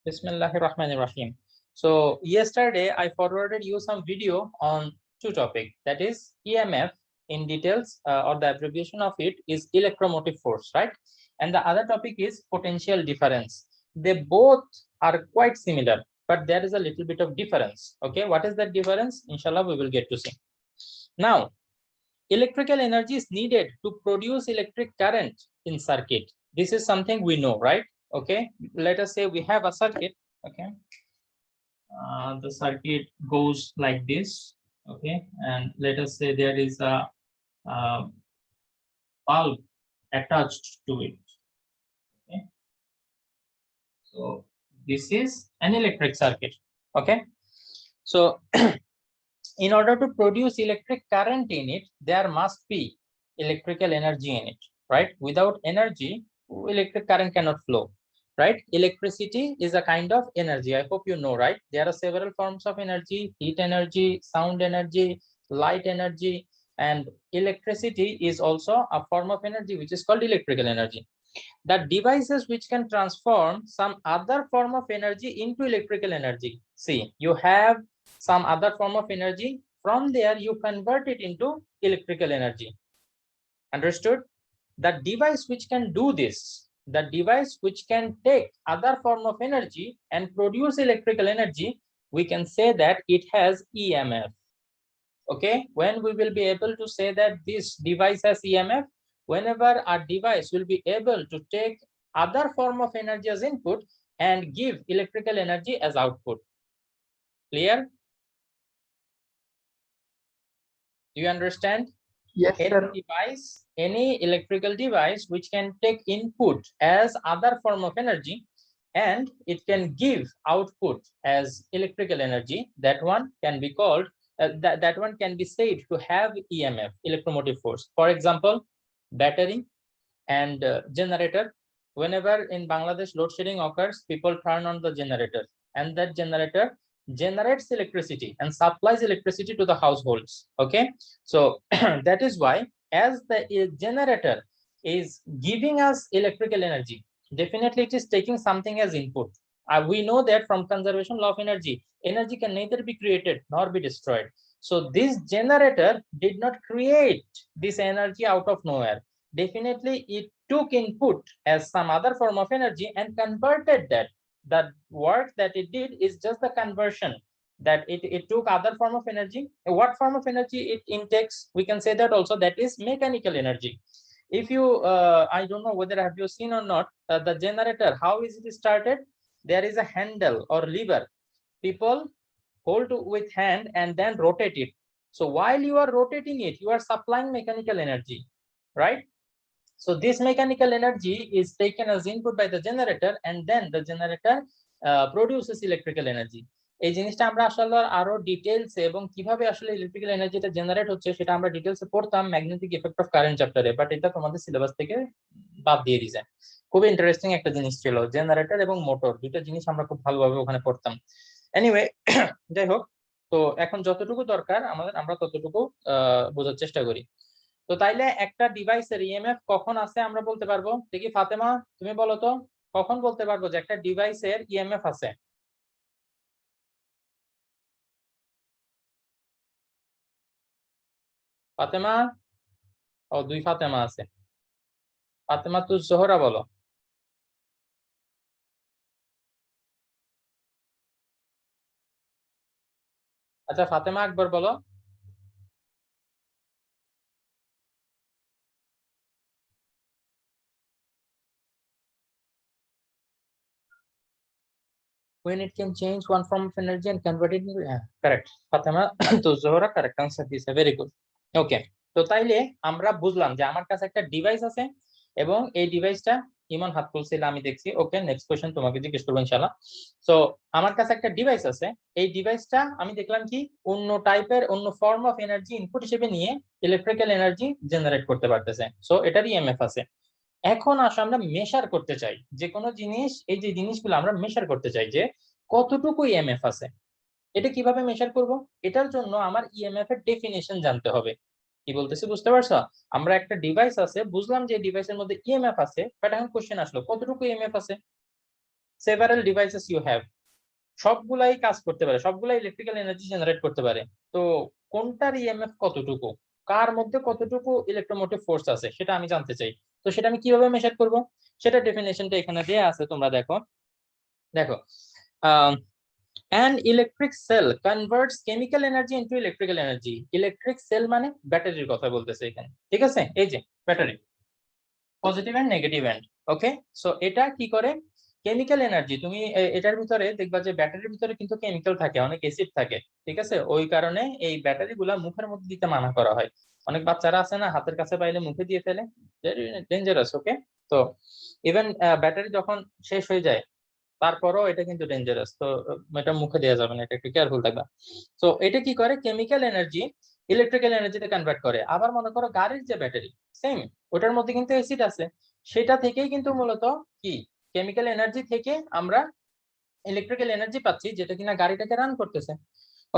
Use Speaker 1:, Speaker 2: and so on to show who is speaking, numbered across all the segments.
Speaker 1: Bismillahirrahmanirrahim. So yesterday I forwarded you some video on two topics, that is EMF in details, or the abbreviation of it is electromotive force, right? And the other topic is potential difference. They both are quite similar, but there is a little bit of difference. Okay, what is that difference? Inshallah, we will get to see. Now, electrical energy is needed to produce electric current in circuit. This is something we know, right? Okay, let us say we have a circuit. Okay, the circuit goes like this. Okay, and let us say there is a bulb attached to it. Okay, so this is an electric circuit. Okay, so in order to produce electric current in it, there must be electrical energy in it, right? Without energy, electric current cannot flow, right? Electricity is a kind of energy. I hope you know, right? There are several forms of energy: heat energy, sound energy, light energy, and electricity is also a form of energy which is called electrical energy. The devices which can transform some other form of energy into electrical energy. See, you have some other form of energy, from there you convert it into electrical energy. Understood? The device which can do this, the device which can take other form of energy and produce electrical energy, we can say that it has EMF. Okay, when we will be able to say that this device has EMF? Whenever a device will be able to take other form of energy as input and give electrical energy as output. Clear? Do you understand?
Speaker 2: Yes, sir.
Speaker 1: Any electrical device which can take input as other form of energy and it can give output as electrical energy, that one can be called, that one can be said to have EMF, electromotive force. For example, battery and generator. Whenever in Bangladesh load shedding occurs, people turn on the generator, and that generator generates electricity and supplies electricity to the households. Okay, so that is why, as the generator is giving us electrical energy, definitely it is taking something as input. We know that from conservation law of energy, energy can neither be created nor be destroyed. So this generator did not create this energy out of nowhere. Definitely it took input as some other form of energy and converted that. The work that it did is just the conversion, that it took other form of energy. What form of energy it intakes, we can say that also, that is mechanical energy. If you I don't know whether have you seen or not, the generator, how is it started? There is a handle or lever, people hold with hand and then rotate it. So while you are rotating it, you are supplying mechanical energy, right? So this mechanical energy is taken as input by the generator, and then the generator produces electrical energy. এই জিনিসটা আমরা আসলে আরো details এবং কিভাবে আসলে electrical এনার্জিটা generate হচ্ছে সেটা আমরা ডিটেইলসে পড়তাম ম্যাগনেটিক ইফেক্ট অফ কারেন্ট চ্যাপ্টারে, বাট এটা তোমাদের সিলেবাস থেকে বাদ দিয়ে দিয়েছে। খুব ইন্টারেস্টিং একটা জিনিস ছিল, জেনারেটর এবং মোটর, দুটো জিনিস আমরা খুব ভালোভাবে ওখানে পড়তাম। এনিওয়ে, যাই হোক, তো এখন যতটুকু দরকার আমাদের আমরা ততটুকু বোঝার চেষ্টা করি। তো তাইলে একটা ডিভাইসের ইএমএফ কখন আছে আমরা বলতে পারবো? দেখি ফাতেমা, তুমি বলো তো, কখন বলতে পারবো যে একটা ডিভাইসের ইএমএফ আছে? ফাতেমা, ও দুই ফাতেমা আছে। ফাতেমা তু জোহরা বলো। আচ্ছা, ফাতেমা আকবর বলো। When it can change one form of energy and convert it into, correct, Fatema তো জোহরা কারেক্ট আনসার দিয়েছে, ভেরি গুড। ওকে, তো তাইলে আমরা বুঝলাম যে আমার কাছে একটা ডিভাইস আছে এবং এই ডিভাইসটা, ইমন হাত তুলছিল আমি দেখছি, ওকে, নেক্সট কোশ্চেন তোমাকে জিজ্ঞেস করবো ইনশাআল্লাহ। সো আমার কাছে একটা ডিভাইস আছে, এই ডিভাইসটা আমি দেখলাম কি অন্য টাইপের, অন্য ফর্ম অফ এনার্জি ইনপুট হিসেবে নিয়ে ইলেকট্রিক্যাল এনার্জি জেনারেট করতে পারতেছে। সো এটার ইএমএফ আছে। এখন আসলে আমরা মেশার করতে চাই যে কোনো জিনিস, এই যে জিনিসগুলো আমরা মেশার করতে চাই যে কতটুকু ইএমএফ আছে। এটা কিভাবে মেশার করব? এটার জন্য আমার ইএমএফ এর ডেফিনিশন জানতে হবে। কি বলতেছি বুঝতে পারছো? আমরা একটা ডিভাইস আছে, বুঝলাম যে ডিভাইসের মধ্যে ইএমএফ আছে, বাট এখন কোশ্চেন আসলো কতটুকু ইএমএফ আছে। several devices you have, সবগুলাই কাজ করতে পারে, সবগুলাই ইলেকট্রিক্যাল এনার্জি জেনারেট করতে পারে। তো কোনটার ইএমএফ কতটুকু, কার মধ্যে কতটুকু ইলেকট্রোমোটিভ ফোর্স আছে সেটা আমি জানতে চাই। তো সেটা আমি কিভাবে মেজার করব, সেটা ডেফিনেশনটা এখানে দেয়া আছে, তোমরা দেখো। দেখো, an electric cell converts chemical energy into electrical energy. Electric cell মানে ব্যাটারির কথা বলতেছে এখানে, ঠিক আছে? এই যে battery, positive end negative end. Okay, so এটা কি করে, কেমিক্যাল এনার্জি, তুমি এটার ভিতরে দেখবা যে ব্যাটারির ভিতরে কিন্তু কেমিক্যাল থাকে, অনেক অ্যাসিড থাকে, ঠিক আছে? ওই কারণে এই ব্যাটারি গুলা মুখের মধ্যে দিতে মানা করা হয়। অনেক বাচ্চারা আছে না, হাতের কাছে পাইলে মুখে দিয়ে ফেলে, ডেঞ্জারাস। ওকে, তো ইভেন ব্যাটারি যখন শেষ হয়ে যায় তারপরও এটা কিন্তু ডেঞ্জারাস, তো এটা মুখে দেওয়া যাবে না, এটা একটু কেয়ারফুল থাকবা। তো এটা কি করে, কেমিক্যাল এনার্জি ইলেকট্রিক্যাল এনার্জিতে কনভার্ট করে। আবার মনে করো গাড়ির যে ব্যাটারি, সেম, ওটার মধ্যে কিন্তু অ্যাসিড আছে, সেটা থেকেই কিন্তু মূলত কি, কেমিক্যাল এনার্জি থেকে আমরা ইলেকট্রিক্যাল এনার্জি পাচ্ছি, যেটা কিনা গাড়িটাকে রান করতেছে।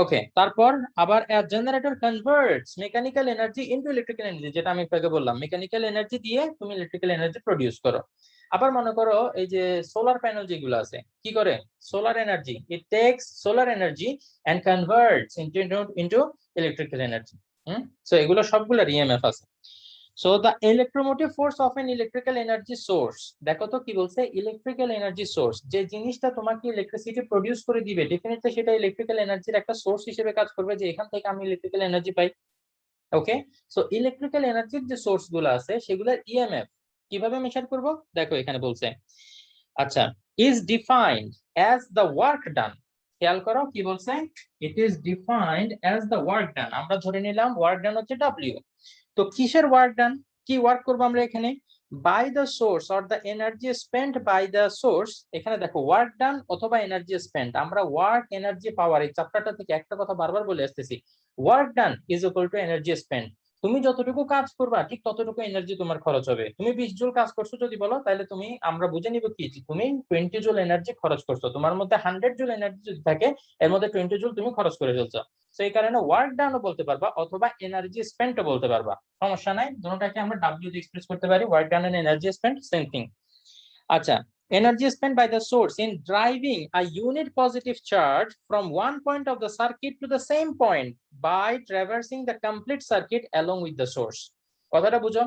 Speaker 1: ওকে, তারপর আবার generator converts mechanical energy into electrical energy, যেটা আমি আপনাকে বললাম, মেকানিক্যাল এনার্জি দিয়ে তুমি ইলেকট্রিক্যাল এনার্জি প্রডিউস করো। আবার মনে করো এই যে সোলার প্যানেল যেগুলো আছে, কি করে, solar energy, it takes solar energy and converts into electrical energy. So এগুলো সবগুলোর ইএমএফ আছে। So the electromotive force of an electrical energy source, দেখো তো কি বলছে, ইলেকট্রিক্যাল এনার্জি সোর্স, যে জিনিসটা তোমাকে ইলেকট্রিসিটি প্রডিউস করে দিবে, ডেফিনেটলি সেটা ইলেকট্রিক্যাল এনার্জির একটা সোর্স হিসেবে কাজ করবে, যে এখান থেকে আমি ইলেকট্রিক্যাল এনার্জি পাই। ওকে, সো ইলেকট্রিক্যাল এনার্জির যে সোর্স গুলো আছে সেগুলোর ইএমএফ কিভাবে মেজার করব, দেখো এখানে বলছে, আচ্ছা, is defined as the work done. খেয়াল করো কি বলছে, it is defined as the work done. আমরা ধরে নিলাম ওয়ার্ক ডান হচ্ছে ডব্লিউ। তো কিসের ওয়ার্ক ডান, কি ওয়ার্ক করবো আমরা এখানে, by the source or the energy spent by the source. এখানে দেখো ওয়ার্ক ডান অথবা এনার্জি স্পেন্ট, আমরা ওয়ার্ক এনার্জি পাওয়ার এই চ্যাপ্টারটা থেকে একটা কথা বারবার বলে আসতেছি, work done is equal to energy spent. তুমি যতটুকু কাজ করবা ঠিক ততটুকু এনার্জি তোমার খরচ হবে। তুমি 20 জুল কাজ করছো যদি বলো, তাহলে তুমি, আমরা বুঝে নিব কি, তুমি 20 জুল এনার্জি খরচ করছো। তোমার মধ্যে 100 জুল এনার্জি যদি থাকে, এর মধ্যে 20 জুল তুমি খরচ করে ফেলছো। তো এই কারণে ওয়ার্ক ডানও বলতে পারবা অথবা এনার্জি স্পেন্টও বলতে পারবা, সমস্যা নাই, দুটোটাকে আমরা ডাব্লিউ দিয়ে এক্সপ্রেস করতে পারি, work done and energy spent same thing. আচ্ছা, energy spent by the source in driving a unit positive charge from one point of the circuit to the same point by traversing the complete circuit along with the source. কথাটা বুঝো,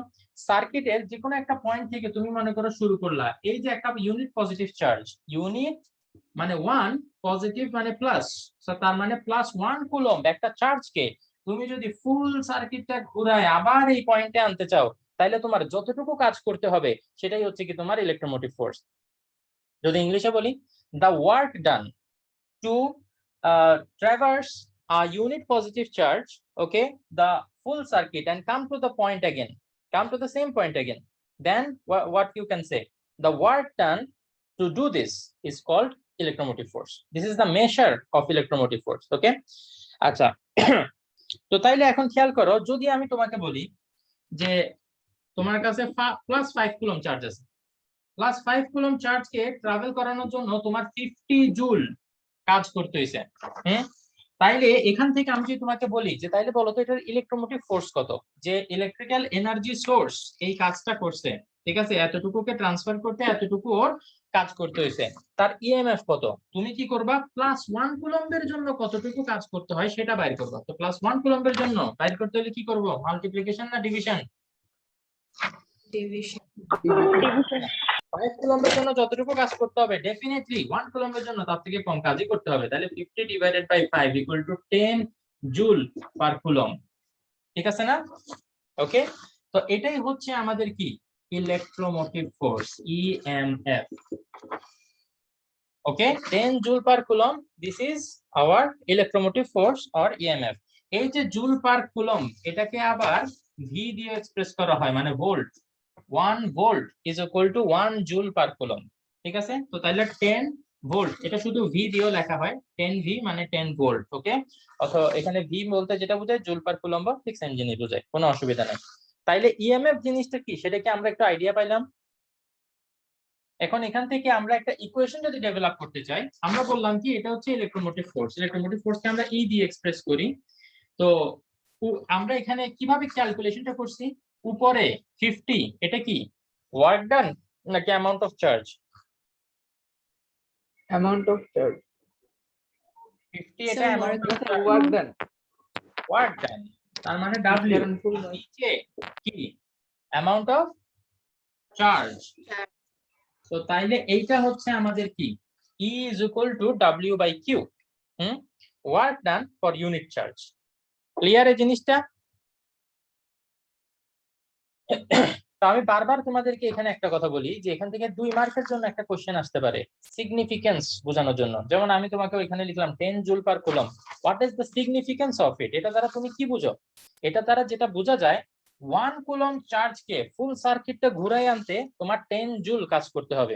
Speaker 1: সার্কিটের যে কোনো একটা point থেকে তুমি মনে করো শুরু করলা, এই যে একটা ইউনিট পজিটিভ চার্জ, ইউনিট মানে 1, পজিটিভ মানে প্লাস, তার মানে +1 কুলম্ব একটা চার্জকে তুমি যদি ফুল সার্কিটটা ঘুরায় আবার এই পয়েন্টে আনতে চাও, তাহলে তোমার যতটুকু কাজ করতে হবে সেটাই হচ্ছে কি তোমার ইলেকট্রোমোটিভ ফোর্স। যদি ইংলিশে বলি, the work done to traverse a unit positive charge, okay, the full circuit and come to the point again, come to the same point again, then what you can say, the work done to do this is called electromotive force. This is the measure of electromotive force. Okay, আচ্ছা, তো তাইলে এখন খেয়াল করো, যদি আমি তোমাকে বলি যে তোমার কাছে +5 কুলম্ব চার্জ আছে, +5 কুলম্ব চার্জকে ট্রাভেল করানোর জন্য তোমার 50 জুল কাজ করতে হয়েছে। তাইলে এখান থেকে আমি যদি তোমাকে বলি যে তাইলে বলো তো এটার ইলেকট্রোমোটিভ ফোর্স কত, যে ইলেকট্রিক্যাল এনার্জি সোর্স এই কাজটা করছে, ঠিক আছে, এতটুকুকে ট্রান্সফার করতে এতটুকু ওর কাজ করতে হয়েছে, তার ইএমএফ কত, তুমি কি করবা, +1 কুলম্বের জন্য কতটুকু কাজ করতে হয় সেটা বাইর করবা। তো +1 কুলম্বের জন্য বাইর করতে হলে কি করব, মাল্টিপ্লিকেশন না ডিভিশন?
Speaker 2: ডিভিশন।
Speaker 1: 5 কুলম্বের জন্য যতটুকু কাজ করতে হবে ডেফিনেটলি 1 কুলম্বের জন্য তার থেকে কম কাজই করতে হবে। তাহলে 50 divided by 5 equal to 10 joule per coulomb, ঠিক আছে না? ওকে, তো এটাই হচ্ছে আমাদের কি electromotive force, EMF. Okay, 10 joule per coulomb, this is our electromotive force or EMF. এই যে জুল পার কুলম্ব, এটাকে আবার ভি দিয়ে এক্সপ্রেস করা হয়, মানে volt. 1 volt is equal two 1 joule per coulomb, ঠিক আছে? তো তাহলে 10 ভোল্ট, এটা শুধু ভি দিয়েও লেখা হয়, 10 ভি মানে 10 ভোল্ট। ওকে, অথবা এখানে ভি বলতে যেটা বোঝায় জুল পার কুলম্ব, ঠিক সেম জিনিস বোঝায়, কোনো অসুবিধা নেই। তাইলে ইএমএফ জিনিসটা কি সেটাকে আমরা একটু আইডিয়া পাইলাম। এখন এখান থেকে আমরা একটা ইকুয়েশন যদি ডেভেলপ করতে চাই, আমরা বললাম কি এটা হচ্ছে ইলেকট্রোমোটিভ ফোর্স, ইলেকট্রোমোটিভ ফোর্সকে আমরা ই দিয়ে এক্সপ্রেস করি। তো আমরা এখানে কিভাবে ক্যালকুলেশনটা করছি, উপরে 50 এটা কি ওয়ার্ক ডান নাকি amount of charge?
Speaker 2: amount of charge
Speaker 1: 50 এটা amount of charge,
Speaker 2: work done
Speaker 1: work done, তার মানে W
Speaker 2: কারণ full work
Speaker 1: নিচে কি অ্যামাউন্ট অফ চার্জ। তো তাইলে এইটা হচ্ছে আমাদের কি E is equal to W by Q, work done for unit charge. Clear এই জিনিসটা? তো আমি বারবার তোমাদেরকে এখানে একটা কথা বলি যে এখান থেকে 2 মার্কের জন্য একটা কোশ্চেন আসতে পারে সিগনিফিকেন্স বোঝানোর জন্য। যেমন আমি তোমাকে ওইখানে লিখলাম 10 joule per coulomb, what is the significance of it? এটা দ্বারা তুমি কি বুঝো? এটা দ্বারা যেটা বোঝা যায় 1 কুলম চার্জকে ফুল সার্কিটটা ঘুরাই আনতে তোমার 10 জুল কাজ করতে হবে।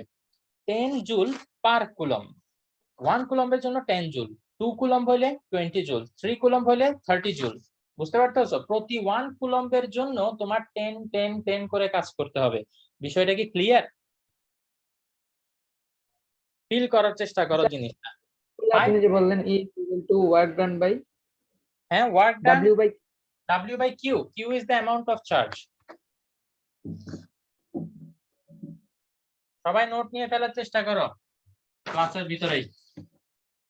Speaker 1: 10 জুল পার কুলম, 1 কুলম্বের জন্য 10 জুল, 2 কুলম্ব হলে 20 জুল, 3 কুলম্ব হলে 30 জুল। বুঝতে পারতেছো? প্রতি 1 কুলম্বের জন্য তোমার 10 10 10 করে কাজ করতে হবে। বিষয়টা কি ক্লিয়ার? ফিল করার চেষ্টা করো জিনিসটা।
Speaker 2: আপনি যে বললেন E is equal to work done by
Speaker 1: হ্যাঁ, work done
Speaker 2: W by
Speaker 1: W by Q, Q is the amount of charge। সবাই নোট নিয়ে ফেলার চেষ্টা করো ক্লাসের ভিতরেই।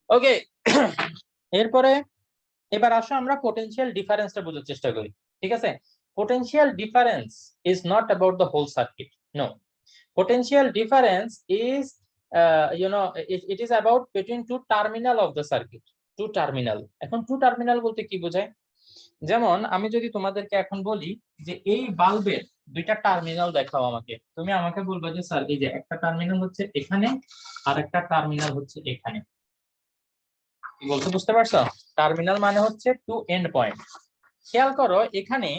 Speaker 1: ওকে, এরপরে এবার আসো আমরা পোটেনশিয়াল ডিফারেন্সটা বোঝার চেষ্টা করি। ঠিক আছে? Potential difference is not about the whole circuit, no. Potential difference is it is about between two terminal of the circuit, two terminal। এখন two terminal বলতে কি বোঝায়? যেমন আমি যদি তোমাদেরকে এখন বলি যে এই বাল্বের দুইটা টার্মিনাল দেখাও আমাকে, তুমি আমাকে বলবে যে স্যার এই যে একটা টার্মিনাল হচ্ছে এখানে আর একটা টার্মিনাল হচ্ছে এখানে। কি বলতে বুঝতে পারছো? টার্মিনাল মানে হচ্ছে টু এন্ড পয়েন্ট। খেয়াল করো এখানে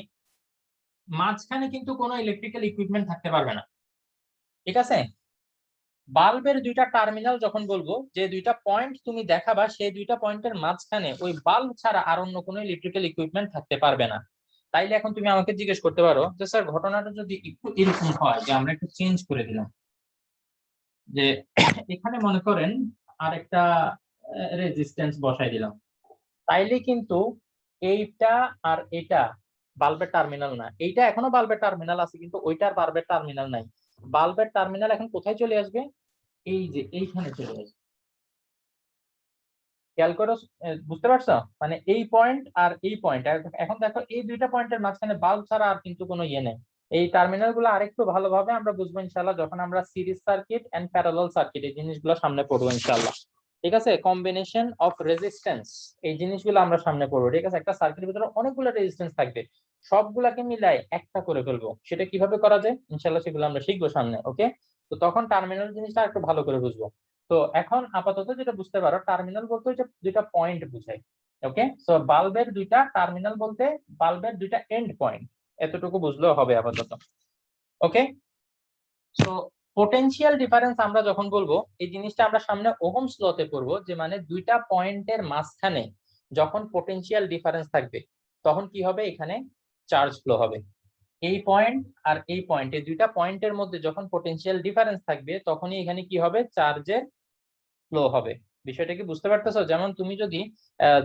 Speaker 1: মাঝখানে কিন্তু কোনো ইলেকট্রিক্যাল ইকুইপমেন্ট থাকতে পারবে না। ঠিক আছে? বাল্বের দুইটা টার্মিনাল যখন বলবো, যে দুইটা পয়েন্ট তুমি দেখাবা সেই দুইটা পয়েন্টের মাঝখানে ওই বাল্ব ছাড়া আর অন্য কোনো ইলেকট্রিক্যাল ইকুইপমেন্ট থাকতে পারবে না। তাইলে এখন তুমি আমাকে জিজ্ঞেস করতে পারো যে স্যার ঘটনাটা যদি একটু এরকম হয় যে আমরা একটু চেঞ্জ করে দিলাম, যে এখানে মনে করেন আরেকটা রেজিস্ট্যান্স বসাই দিলাম, তাইলে কিন্তু এইটা আর এটা বাল্বের টার্মিনাল না। এইটা এখনো বাল্বের টার্মিনাল আছে কিন্তু ওইটার বাল্বের টার্মিনাল নাই। বাল্বের টার্মিনাল এখন কোথায় চলে আসবে? এই যে এইখানে চলে আসবে। খেয়াল করো, বুঝতে পারছো? মানে এই পয়েন্ট আর এই পয়েন্ট, এখন দেখো এই দুইটা পয়েন্টের মাঝখানে বাল্ব ছাড়া আর কিন্তু কোনো ইয়ে নেই। এই টার্মিনাল গুলো আরেকটু ভালোভাবে আমরা বুঝবো ইনশাআল্লাহ যখন আমরা series circuit and parallel circuit এই জিনিসগুলো সামনে পড়বো ইনশাআল্লাহ। ঠিক আছে? কম্বিনেশন অফ রেজিস্ট্যান্স এই জিনিসগুলো আমরা সামনে পড়বো। ঠিক আছে? একটা সার্কিটের ভিতরে অনেকগুলো রেজিস্ট্যান্স থাকবে, সবগুলাকে মিলাই একটা করে ফেলবো। সেটা কিভাবে করা যায় ইনশাআল্লাহ সেগুলো আমরা শিখবো সামনে। ওকে, তো তখন টার্মিনাল জিনিসটা একটু ভালো করে বুঝবো। তো এখন আপাতত যেটা বুঝতে পারো টার্মিনাল বলতে হচ্ছে দুইটা পয়েন্ট বোঝায়। ওকে, সো বাল্বের দুইটা টার্মিনাল বলতে বাল্বের দুইটা এন্ড পয়েন্ট, এতটুকু বুঝলেও হবে আপাতত। ওকে, সো পোটেনশিয়াল ডিফারেন্স আমরা যখন বলবো এই জিনিসটা আমরা সামনে ওহমস লতে পড়বো, যে মানে দুইটা পয়েন্টের মাঝখানে যখন পোটেনশিয়াল ডিফারেন্স থাকবে তখন কি হবে? এখানে চার্জ ফ্লো হবে। এই পয়েন্ট আর এই পয়েন্ট, এই দুইটা পয়েন্টের মধ্যে যখন পোটেনশিয়াল ডিফারেন্স থাকবে তখনই এখানে কি হবে? চার্জের ফ্লো হবে। বিষয়টা কি বুঝতে পারতেছো? যেমন তুমি যদি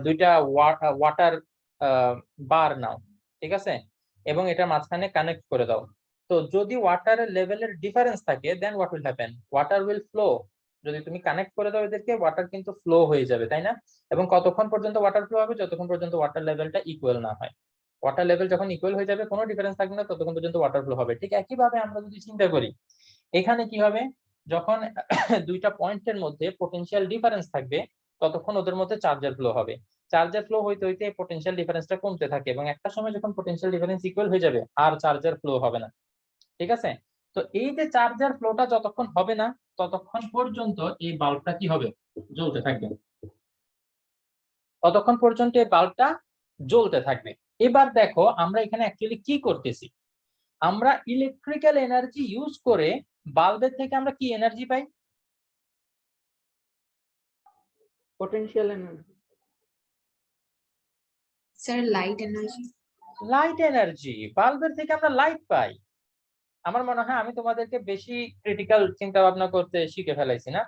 Speaker 1: দুইটা ওয়াটার বার নাও, ঠিক আছে, এবং এটা মাঝখানে কানেক্ট করে দাও, তো যদি ওয়াটারের লেভেলের ডিফারেন্স থাকে then what will happen? Water will flow. যদি তুমি কানেক্ট করে দাও এদেরকে, ওয়াটার কিন্তু ফ্লো হয়ে যাবে, তাই না? এবং কতক্ষণ পর্যন্ত ওয়াটার ফ্লো হবে? যতক্ষণ পর্যন্ত ওয়াটার লেভেলটা ইকুয়াল না হয়। ওয়াটার লেভেল যখন ইকুয়াল হয়ে যাবে, কোনো ডিফারেন্স থাকবে না, ততক্ষণ পর্যন্ত ওয়াটার ফ্লো হবে। ঠিক একইভাবে আমরা যদি চিন্তা করি এখানে কি হবে, যখন দুইটা পয়েন্টের মধ্যে পটেনশিয়াল ডিফারেন্স থাকবে ততক্ষণ ওদের মধ্যে চার্জের ফ্লো হবে। চার্জের ফ্লো হইতে হইতে পটেনশিয়াল ডিফারেন্সটা কমতে থাকে এবং একটা সময় যখন পটেনশিয়াল ডিফারেন্স ইকুয়াল হয়ে যাবে আর চার্জের ফ্লো হবে না। ঠিক আছে? তো এই যে চার্জের ফ্লোটা যতক্ষণ হবে না ততক্ষণ পর্যন্ত এই বাল্বটা কি হবে? জ্বলতে থাকবে। ততক্ষণ পর্যন্ত এই বাল্বটা জ্বলতে থাকবে। এবার দেখো আমরা এখানে অ্যাকচুয়ালি কি করতেছি, আমরা ইলেকট্রিক্যাল এনার্জি ইউজ করে বাল্বের থেকে আমরা কি এনার্জি পাই?
Speaker 2: potential energy
Speaker 3: sir light energy.
Speaker 1: Light energy, বাল্বের থেকে আমরা লাইট পাই। আমার মনে হয় আমি তোমাদেরকে বেশি ক্রিটিক্যাল চিন্তা ভাবনা করতে শিখে ফেলাইছি না?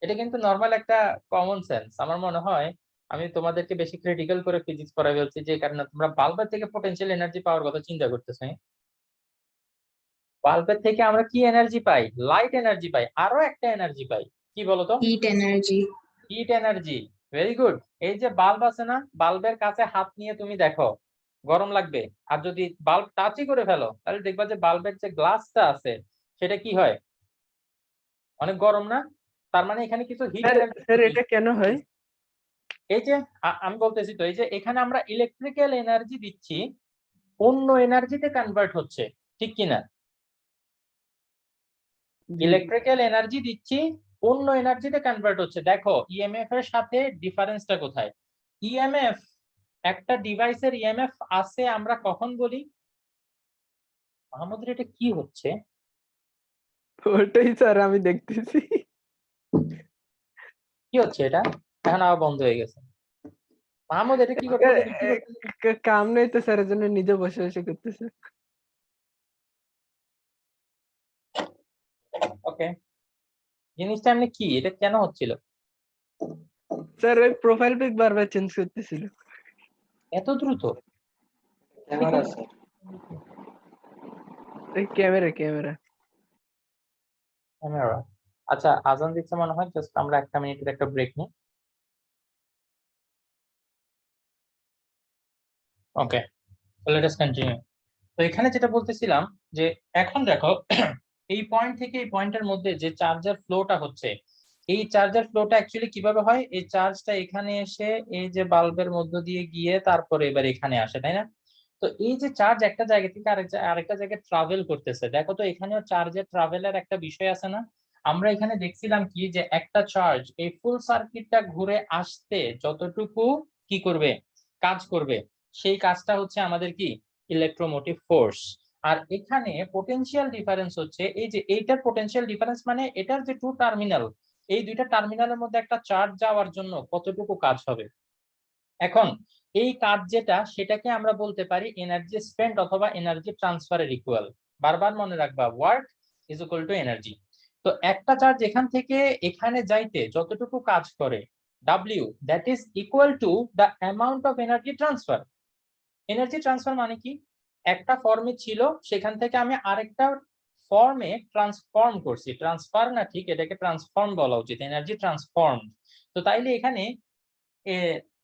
Speaker 1: এটা কিন্তু নরমাল একটা কমন সেন্স। আমার মনে হয় আমি তোমাদেরকে বেশি ক্রিটিক্যাল করে ফিজিক্স পড়াই ফেলছি, যে কারণে তোমরা বাল্বের থেকে পটেনশিয়াল এনার্জি পাওয়ার কথা চিন্তা করতেছো। বাল্বের থেকে আমরা কি এনার্জি পাই? লাইট এনার্জি পাই, আরো একটা এনার্জি পাই। কি বলতো?
Speaker 3: Heat energy.
Speaker 1: Hit energy. Very good. এই যে বাল্ব আছে না, বাল্বের কাছে হাত নিয়ে তুমি দেখো, গরম লাগবে। আর যদি বাল্ব টাচই করে ফেলো তাহলে দেখবা যে বাল্বের যে গ্লাসটা আছে সেটা কি হয়, অনেক গরম না? তার মানে এখানে কিছু হিট এনার্জি।
Speaker 4: স্যার এটা কেন হয়?
Speaker 1: এই যে আমি বলতেছি তো, এই যে এখানে আমরা ইলেকট্রিক্যাল এনার্জি দিচ্ছি, অন্য এনার্জিতে কনভার্ট হচ্ছে, ঠিক কিনা? ইলেকট্রিক্যাল এনার্জি দিচ্ছি, অন্য এনার্জিতে কনভার্ট হচ্ছে। দেখো ইএমএফ এর সাথে ডিফারেন্সটা কোথায়? ইএমএফ, একটা ডিভাইসের ইএমএফ আছে আমরা কখন বলি? আমাদের এটা কি হচ্ছে?
Speaker 4: ওটাই স্যার আমি দেখতেছি।
Speaker 1: কি হচ্ছে এটা? এখন আবার বন্ধ হয়ে গেছে। মাহমুদ এটা কি করতে?
Speaker 4: কাম নেই তো স্যার, এর জন্য নিজে বসে বসে করতেছে।
Speaker 1: ওকে, জিনিসটা এমনি কি, এটা কেন হচ্ছিল?
Speaker 4: স্যার ওই প্রোফাইল পিক বারবার চেঞ্জ করতেছিল।
Speaker 1: এত দ্রুত?
Speaker 4: এই ক্যামেরা ক্যামেরা
Speaker 1: ক্যামেরা। আচ্ছা, আজান দিচ্ছে মনে হয়, জাস্ট আমরা 1 মিনিটের একটা ব্রেক নিই। ওকে, লেট আস কন্টিনিউ। তো এখানে যেটা বলতেছিলাম যে এখন দেখো এই পয়েন্ট থেকে এই পয়েন্টের মধ্যে যে চার্জের ফ্লোটা হচ্ছে, এই চার্জের ফ্লোটা অ্যাকচুয়ালি কিভাবে হয়? এই চার্জটা এখানে এসে এই যে বাল্বের মধ্য দিয়ে গিয়ে তারপরে এবার এখানে আসে, তাই না? তো এই যে চার্জ একটা জায়গা থেকে আরেকটা জায়গায় ট্রাভেল করতেছে, দেখো তো এখানেও চার্জের ট্রাভেলের একটা বিষয় আছে না? আমরা এখানে দেখছিলাম কি যে একটা চার্জ এই ফুল সার্কিটটা ঘুরে আসতে যতটুকু কি করবে, কাজ করবে, সেই কাজটা হচ্ছে আমাদের কি, ইলেকট্রোমোটিভ ফোর্স। আর এখানে পোটেনশিয়াল ডিফারেন্স হচ্ছে এই যে এইটার পোটেনশিয়াল ডিফারেন্স, মানে এটার যে 2 টার্মিনাল, এই 2টা টার্মিনালের মধ্যে একটা চার্জ যাওয়ার জন্য কতটুকু কাজ হবে। এখন এই কাজ যেটা, সেটাকে আমরা বলতে পারি এনার্জি স্পেন্ট অথবা এনার্জি ট্রান্সফারের ইকুয়াল। বারবার মনে রাখবা, work is equal to energy. তো একটা চার্জ এখান থেকে এখানে যাইতে যতটুকু কাজ করে, W, that is equal to the amount of energy transfer. Energy transfer মানে কি? একটা ফর্মে ছিল, সেখান থেকে আমি আরেকটা ফর্মে ট্রান্সফর্ম করছি। ট্রান্সফার না, ঠিক, এটাকে ট্রান্সফর্ম বলা উচিত, এনার্জি ট্রান্সফর্ম। তো তাইলে এখানে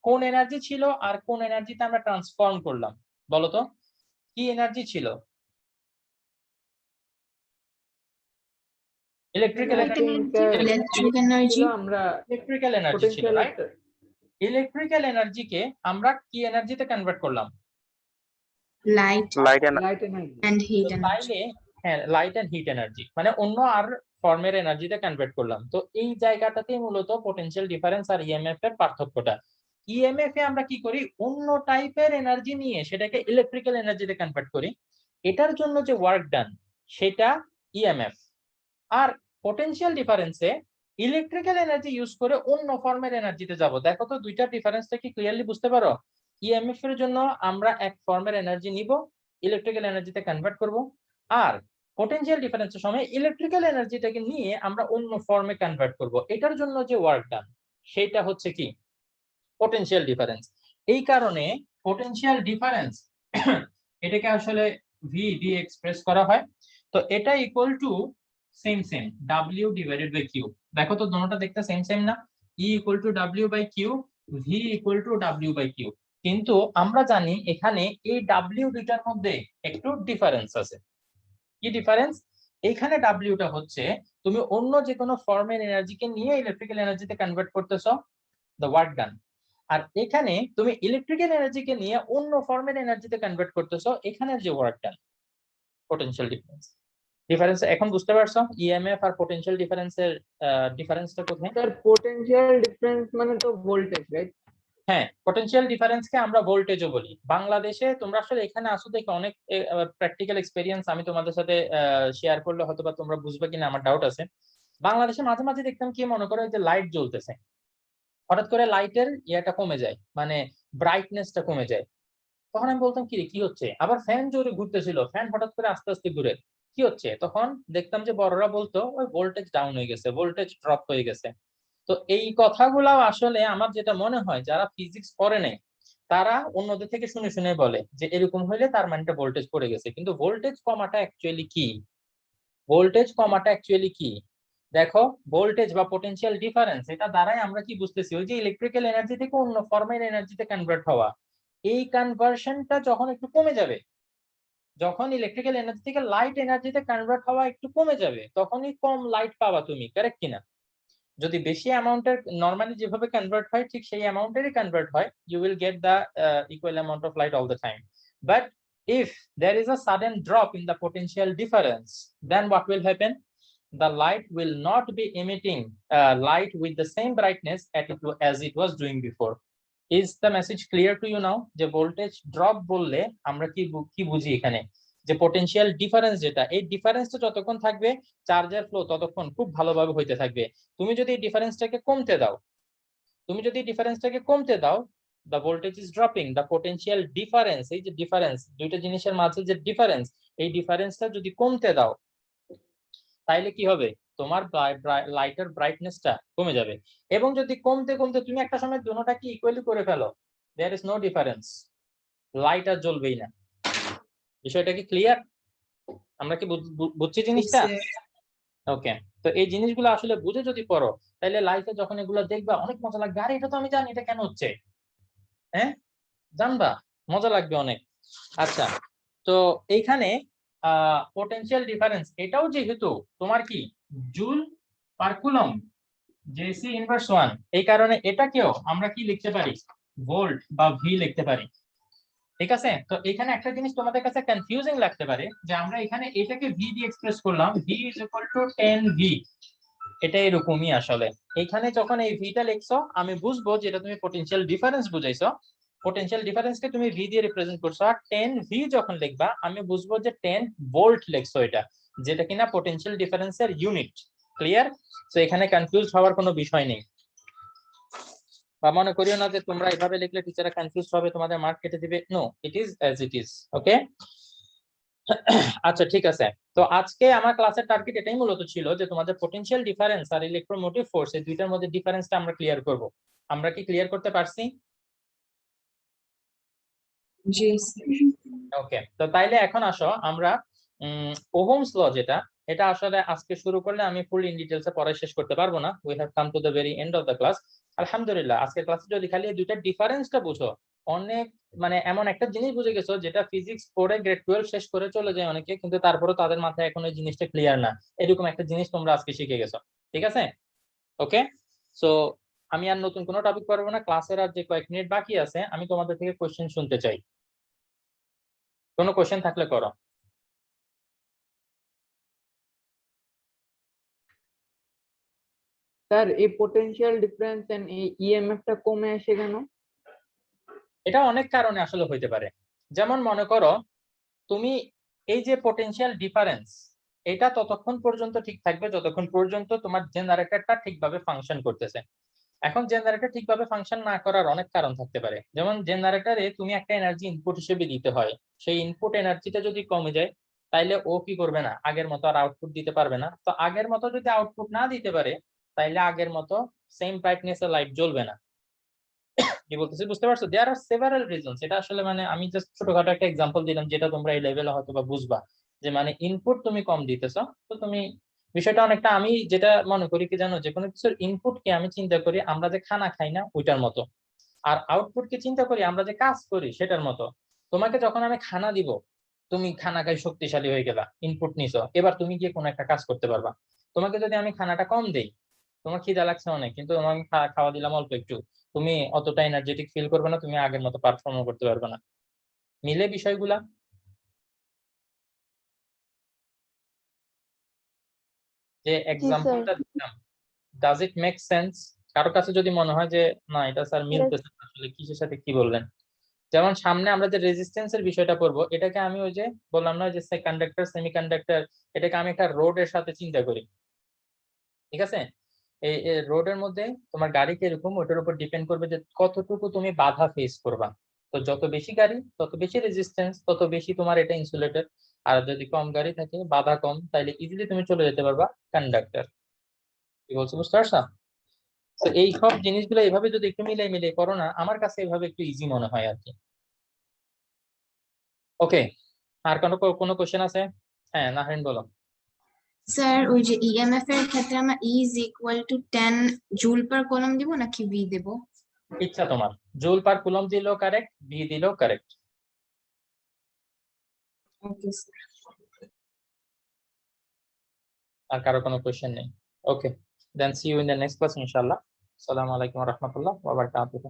Speaker 1: কোন এনার্জি ছিল আর কোন এনার্জিতে আমরা ট্রান্সফর্ম করলাম, বলতো? কি এনার্জি ছিল? Electrical
Speaker 2: I think,
Speaker 3: Electric energy.
Speaker 2: আমরা
Speaker 1: ইলেকট্রিক্যাল এনার্জি ছিল,
Speaker 2: potential
Speaker 1: রাইট? ইলেকট্রিক্যাল এনার্জিকে আমরা কি এনার্জিতে কনভার্ট করলাম?
Speaker 3: Light
Speaker 2: light energy.
Speaker 3: and heat
Speaker 1: তো
Speaker 3: energy.
Speaker 1: তাইলে হ্যাঁ, লাইট এন্ড হিট এনার্জি মানে অন্য আর ফর্মের এনার্জিতে কনভার্ট করলাম। তো এই জায়গাটাতেই মূলত পোটেনশিয়াল ডিফারেন্স আর ইএমএফ এর পার্থক্যটা। ইএমএফ এ আমরা কি করি, অন্য টাইপের এনার্জি নিয়ে সেটাকে ইলেকট্রিক্যাল এনার্জিতে কনভার্ট করি, এটার জন্য যে ওয়ার্ক ডান সেটা ইএমএফ। আর পোটেনশিয়াল ডিফারেন্সে ইলেকট্রিক্যাল এনার্জি ইউজ করে অন্য ফর্মের এনার্জিতে যাব। দেখো তো দুইটার ডিফারেন্সটা কি ক্লিয়ারলি বুঝতে পারো? ইএমএফ এর জন্য আমরা এক ফর্মের এনার্জি নিব, ইলেকট্রিক্যাল এনার্জিতে কনভার্ট করব। আর পোটেনশিয়াল ডিফারেন্সের সময় ইলেকট্রিক্যাল এনার্জিটাকে নিয়ে আমরা অন্য ফর্মে কনভার্ট করব, এটার জন্য যে ওয়ার্ক ডান সেটা হচ্ছে কি, পোটেনশিয়াল ডিফারেন্স। এই কারণে পোটেনশিয়াল ডিফারেন্স এটাকে আসলে ভি দিয়ে এক্সপ্রেস করা হয়। তো এটা equal to same W divided by Q. দেখো তো দুটোটা দেখতে সেম না? E equal to W by Q, V equal to W by Q. কিন্তু আমরা জানি এখানে এই W দুইটার মধ্যে একটু ডিফারেন্স আছে। কি ডিফারেন্স? এখানে ডাব্লিউটা হচ্ছে তুমি অন্য যে কোনো ফর্মের এনার্জিকে নিয়ে ইলেকট্রিক্যাল এনার্জিতে কনভার্ট করতেছো, দ্য ওয়ার্ক ডান। আর এখানে তুমি ইলেকট্রিক্যাল এনার্জিকে নিয়ে অন্য ফর্মের এনার্জিতে কনভার্ট করতেছো, এখানের যে ওয়ার্ক ডান, পোটেনশিয়াল ডিফারেন্স এখন বুঝতে পারছো? ইএমএফ আর পোটেনশিয়াল ডিফারেন্সের ডিফারেন্সটা কোথায়?
Speaker 2: Sir, potential difference মানে তো voltage, right?
Speaker 1: হ্যাঁ, পটেনশিয়াল ডিফারেন্সকে আমরা ভোল্টেজও বলি। বাংলাদেশে তোমরা আসলে এখানে আসো দেখে অনেক প্র্যাকটিক্যাল এক্সপেরিয়েন্স আমি তোমাদের সাথে শেয়ার করলে হয়তো বা তোমরা বুঝবে কিনা আমার ডাউট আছে। বাংলাদেশে মাঝে মাঝে দেখতাম কি, মনে করো যে লাইট জ্বলতেছে, হঠাৎ করে লাইটের ইয়েটা কমে যায়, মানে ব্রাইটনেসটা কমে যায়। তখন আমি বলতাম কি রে, কি হচ্ছে? আবার ফ্যান জোরে ঘুরতেছিল, ফ্যান হঠাৎ করে আস্তে আস্তে ঘুরে, কি হচ্ছে? তখন দেখতাম যে বড়রা বলতো ওই ভোল্টেজ ডাউন হয়ে গেছে, ভোল্টেজ ড্রপ হয়ে গেছে। তো এই কথাগুলাও আসলে আমার যেটা মনে হয় যারা ফিজিক্স পড়ে নাই তারা অন্যদের থেকে শুনে শুনে বলে যে এরকম হইলে তার মানে ভোল্টেজ পড়ে গেছে। কিন্তু ভোল্টেজ কমাটা অ্যাকচুয়ালি কি? ভোল্টেজ কমাটা অ্যাকচুয়ালি কি? দেখো ভোল্টেজ বা পোটেনশিয়াল ডিফারেন্স, এটা দ্বারাই আমরা কি বুঝতেছি, ওই যে ইলেকট্রিক্যাল এনার্জি থেকে অন্য ফর্মের এনার্জিতে কনভার্ট হওয়া, এই কনভার্সনটা যখন একটু কমে যাবে, যখন ইলেকট্রিক্যাল এনার্জি থেকে লাইট এনার্জিতে কনভার্ট হওয়া একটু কমে যাবে, তখনই কম লাইট পাবা তুমি, কারেক্ট কিনা? যদি বেশি অ্যামাউন্টের নরমালি যেভাবে কনভার্ট হয় ঠিক সেই অ্যামাউন্টেরই কনভার্ট হয়, you will get the equal amount of light all the time. But if there is a sudden drop in the potential difference, then what will happen? The light will not be emitting light with the same brightness as it was doing before. Is the message clear to you now? যে voltage drop বললে আমরা কি বুঝি এখানে, যে potential difference যেটা, এই ডিফারেন্সটা যতক্ষণ থাকবে চার্জের ফ্লো ততক্ষণ খুব ভালোভাবে হইতে থাকবে। তুমি যদি এই ডিফারেন্সটাকে কমতে দাও, the voltage is dropping, the potential difference, এই যে ডিফারেন্স, দুইটা জিনিসের মাঝে যে ডিফারেন্স, এই ডিফারেন্সটা যদি কমতে দাও, তাইলে কি হবে, তোমার লাইটের ব্রাইটনেসটা কমে যাবে। এবং যদি কমতে কমতে তুমি একটা সময় দুটোটাকে ইকুয়ালি করে ফেলো, there is no difference, light আর জ্বলবেই না। বিষয়টা কি ক্লিয়ার? আমরা কি বুঝছি জিনিসটা? ওকে, তো এই জিনিসগুলো আসলে বুঝে যদি পড়ো, তাহলে লাইফে যখন এগুলো দেখবা অনেক মজা লাগবে। আরে এটা তো আমি জানি, এটা কেন হচ্ছে, হ্যাঁ জানবা, মজা লাগবে অনেক। আচ্ছা, তো এইখানে পোটেনশিয়াল ডিফারেন্স, এটাও যেহেতু তোমার কি joule per coulomb, JC inverse 1, এই কারণে এটাকেও আমরা কি লিখতে পারি, ভোল্ট বা ভি লিখতে পারি। ঠিক আছে, তো এখানে একটা জিনিস তোমাদের কাছে কনফিউজিং লাগতে পারে, যে আমরা এখানে এটাকে ভি দিয়ে এক্সপ্রেস করলাম, V is equal to 10 V, এটা এরকমই আসলে। এখানে যখন এই ভিটা লিখছো, আমি বুঝবো যে এটা তুমি পোটেনশিয়াল ডিফারেন্স বুঝাইছো, পোটেনশিয়াল ডিফারেন্সকে তুমি ভি দিয়ে রিপ্রেজেন্ট করছো। আর 10 ভি যখন লিখবা, আমি বুঝবো যে 10 ভোল্ট লিখছো, এটা যেটা কিনা পোটেনশিয়াল ডিফারেন্সের ইউনিট। ক্লিয়ার? তো এখানে কনফিউজ হওয়ার কোনো বিষয় নেই, বা মনে করিও না যে তোমরা এভাবে লিখলে টিচাররা কনফিউজ হবে, তোমাদের মার্ক কেটে দিবে। No, it is as it is. Okay, আচ্ছা ঠিক আছে। তো আজকে আমার ক্লাসের টার্গেট এটাই মূলত ছিল, যে তোমাদের পোটেনশিয়াল ডিফারেন্স আর ইলেকট্রোমোটিভ ফোর্স, এই দুইটার মধ্যে ডিফারেন্সটা আমরা ক্লিয়ার করব। আমরা কি ক্লিয়ার করতে পারছি?
Speaker 3: জি
Speaker 1: ওকে, তো তাইলে এখন আসো আমরা ওহমস ল যেটা, এটা আসলে আজকে শুরু করলে আমি ফুল ইন ডিটেইলসে পড়া শেষ করতে পারবো না। We have come to the very end of the class. আলহামদুলিল্লাহ, আজকের ক্লাসে যদি খালি এই দুইটার ডিফারেন্সটা বুঝো, অনেক মানে এমন একটা জিনিস বুঝে গেছো যেটা ফিজিক্স পড়ে গ্রেড 12 শেষ করে চলে যায় অনেকে, কিন্তু তারপরে তাদের মাথায় এখন ওই জিনিসটা ক্লিয়ার না। এরকম একটা জিনিস তোমরা আজকে শিখে গেছো। ঠিক আছে, ওকে। সো আমি আর নতুন কোনো টপিক পড়বো না, ক্লাসের আর যে কয়েক মিনিট বাকি আছে, আমি তোমাদের থেকে কোশ্চেন শুনতে চাই। কোনো কোশ্চেন থাকলে করো।
Speaker 2: স্যার এই পোটেনশিয়াল ডিফারেন্স এন্ড এই ইএমএফ টা কমে আসে কেন?
Speaker 1: এটা অনেক কারণে আসলে হইতে পারে। যেমন মনে করো তুমি এই যে পোটেনশিয়াল ডিফারেন্স, এটা ততক্ষণ পর্যন্ত ঠিক থাকবে যতক্ষণ পর্যন্ত তোমার জেনারেটরটা ঠিকভাবে ফাংশন করতেছে। এখন জেনারেটর ঠিকভাবে ফাংশন না করার অনেক কারণ থাকতে পারে। যেমন জেনারেটরে তুমি একটা এনার্জি ইনপুট হিসেবে দিতে হয়, সেই ইনপুট এনার্জিটা যদি কমে যায়, তাইলে ও কি করবে না, আগের মতো আর আউটপুট দিতে পারবে না। তো আগের মতো যদি আউটপুট না দিতে পারে, তাইলে আগের মতো সেম ব্রাইটনেসে লাইট জ্বলবে না। কি বলতেছি বুঝতে পারছো? দেয়ার আর সেভারাল রিজনস। এটা আসলে মানে আমি জাস্ট ছোটখাটো একটা এক্সাম্পল দিলাম, যেটা তোমরা এই লেভেলে হয়তো বা বুঝবা, যে মানে ইনপুট তুমি কম দিতেছো, তো তুমি বিষয়টা অনেকটা, আমি যেটা মনে করি কি জানো, যে কোনো কিছুর ইনপুটকে আমি চিন্তা করি আমরা যে খানা খাই না ওইটার মতো, আর আউটপুটকে চিন্তা করি আমরা যে কাজ করি সেটার মতো। তোমাকে যখন আমি খানা দিব, তুমি খানা খাই শক্তিশালী হয়ে গেলা, ইনপুট নিছো, এবার তুমি গিয়ে কোনো একটা কাজ করতে পারবা। তোমাকে যদি আমি খানাটা কম দেই, তোমার খিদা লাগছে অনেক, কিন্তু তোমাকে খাওয়া দিলাম অল্প একটু, তুমি অতটা এনার্জেটিক ফিল করবে না, তুমি আগের মতো পারফর্ম করতে পারবে না। মিলে বিষয়গুলা? যে এক্সাম্পলটা দিলাম, ডাজ ইট মেক সেন্স? কারো কাছে যদি মনে হয় যে না এটা স্যার মিলতেছে না, আসলে কিসের সাথে কি বললেন। যেমন সামনে আমরা যে রেজিস্ট্যান্সের বিষয়টা পড়বো, এটাকে আমি ওই যে বললাম না যে কন্ডাক্টর সেমিকন্ডাক্টর, এটাকে আমি একটা রোডের সাথে চিন্তা করি। ঠিক আছে, এই রোডের মধ্যে তোমার গাড়ি কিরকম, ওটার উপর ডিপেন্ড করবে যে কতটুকু তুমি বাধা ফেস করবা। তো যত বেশি গাড়ি তত বেশি রেজিস্ট্যান্স, তত বেশি তোমার এটা ইনসুলেটেড। আর যদি কম গাড়ি থাকে, বাধা কম, তাইলে ইজিলি তুমি চলে যেতে পারবা কন্ডাক্টর। কি বলছো, বুঝতে পারছো? তো এই সব জিনিসগুলো এইভাবে যদি একটু মিলাই মিলাই করো না, আমার কাছে এইভাবে একটু ইজি মনে হয় আর কি। ওকে, আর কোনো কোনো কোশ্চেন আছে? হ্যাঁ নাহরিন বলো।
Speaker 3: স্যার ওই যে ইএমএফ এর ক্ষেত্রে আমরা E is equal to 10 joule per coulomb দিব নাকি ভি দেব?
Speaker 1: ইচ্ছা তোমার, জুল পার কুলম দিলেও কারেক্ট, ভি দিলেও কারেক্ট।
Speaker 3: Okay sir.
Speaker 1: আর কারো কোনো কোয়েশ্চেন নেই? Okay, then see you in the next class ইনশাআল্লাহ। আসসালামু আলাইকুম ওয়া রাহমাতুল্লাহ ওয়া বারাকাতুহু।